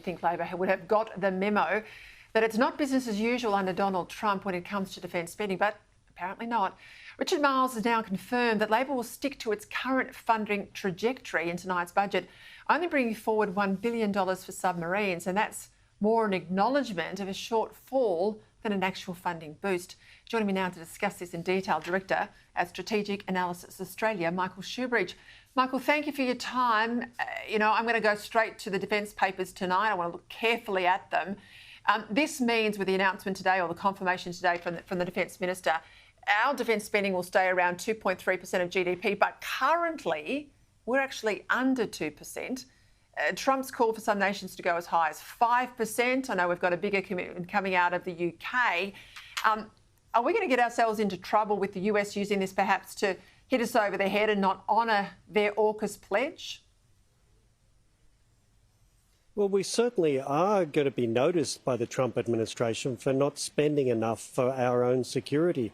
think Labor would have got the memo that it's not business as usual under Donald Trump when it comes to defence spending, but apparently not. Richard Marles has now confirmed that Labor will stick to its current funding trajectory in tonight's budget, only bringing forward $1 billion for submarines, and that's more an acknowledgement of a shortfall than an actual funding boost. Joining me now to discuss this in detail, Director at Strategic Analysis Australia, Michael Shoebridge. Michael, thank you for your time. I'm going to go straight to the defence papers tonight. I want to look carefully at them. This means, with the announcement today, or the confirmation today from the Defence Minister, our defence spending will stay around 2.3% of GDP, but currently we're actually under 2%. Trump's called for some nations to go as high as 5%. I know we've got a bigger commitment coming out of the UK. Are we going to get ourselves into trouble with the US using this perhaps to hit us over the head and not honour their AUKUS pledge? Well, we certainly are going to be noticed by the Trump administration for not spending enough for our own security.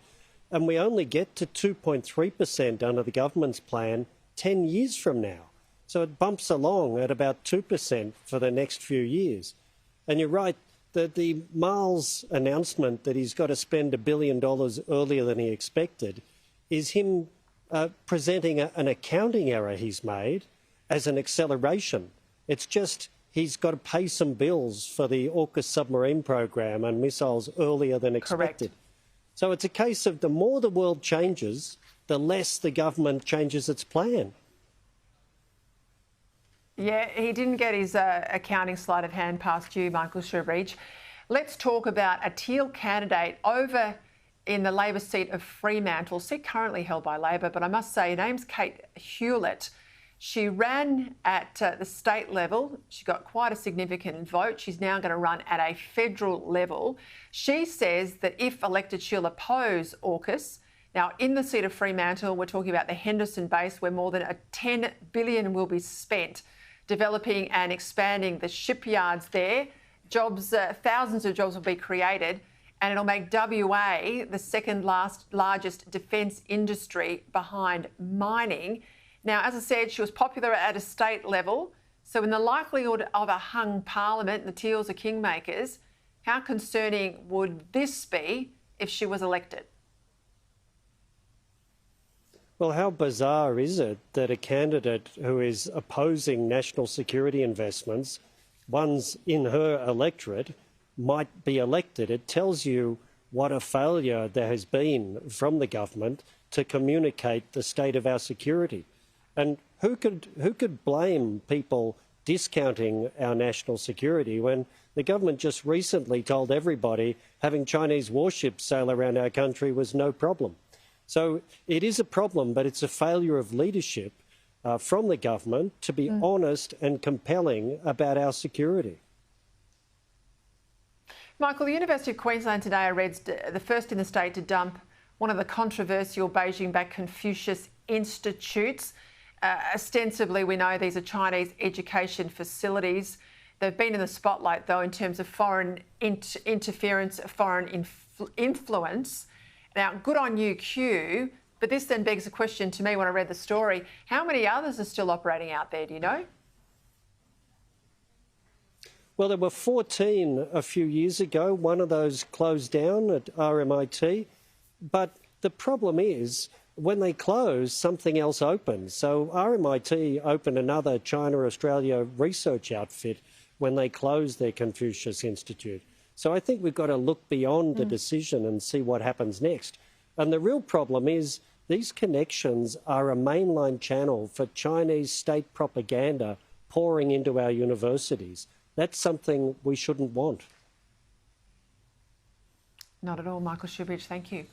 And we only get to 2.3% under the government's plan 10 years from now. So it bumps along at about 2% for the next few years. And you're right that the Marles announcement that he's got to spend $1 billion earlier than he expected is him presenting an accounting error he's made as an acceleration. It's just he's got to pay some bills for the AUKUS submarine program and missiles earlier than expected. Correct. So it's a case of the more the world changes, the less the government changes its plan. Yeah, he didn't get his accounting sleight of hand past you, Michael Shoebridge. Let's talk about a Teal candidate over in the Labor seat of Fremantle, seat currently held by Labor, but I must say her name's Kate Hewlett. She ran at the state level. She got quite a significant vote. She's now going to run at a federal level. She says that if elected, she'll oppose AUKUS. Now, in the seat of Fremantle, we're talking about the Henderson base, where more than $10 billion will be spent developing and expanding the shipyards there. Jobs, thousands of jobs will be created, and it'll make WA the second largest defence industry behind mining. Now, as I said, she was popular at a state level. So in the likelihood of a hung parliament, and the Teals are kingmakers, how concerning would this be if she was elected? Well, how bizarre is it that a candidate who is opposing national security investments, ones in her electorate, might be elected? It tells you what a failure there has been from the government to communicate the state of our security. And who could blame people discounting our national security when the government just recently told everybody having Chinese warships sail around our country was no problem? So it is a problem, but it's a failure of leadership from the government to be honest and compelling about our security. Michael, the University of Queensland today, I read, the first in the state to dump one of the controversial Beijing-backed Confucius institutes. Ostensibly, we know these are Chinese education facilities. They've been in the spotlight, though, in terms of foreign interference, foreign influence. Now, good on you, Q, but this then begs a question to me when I read the story. How many others are still operating out there, do you know? Well, there were 14 a few years ago. One of those closed down at RMIT. But the problem is, when they close, something else opens. So RMIT opened another China-Australia research outfit when they closed their Confucius Institute. So I think we've got to look beyond the decision and see what happens next. And the real problem is these connections are a mainline channel for Chinese state propaganda pouring into our universities. That's something we shouldn't want. Not at all, Michael Shoebridge. Thank you.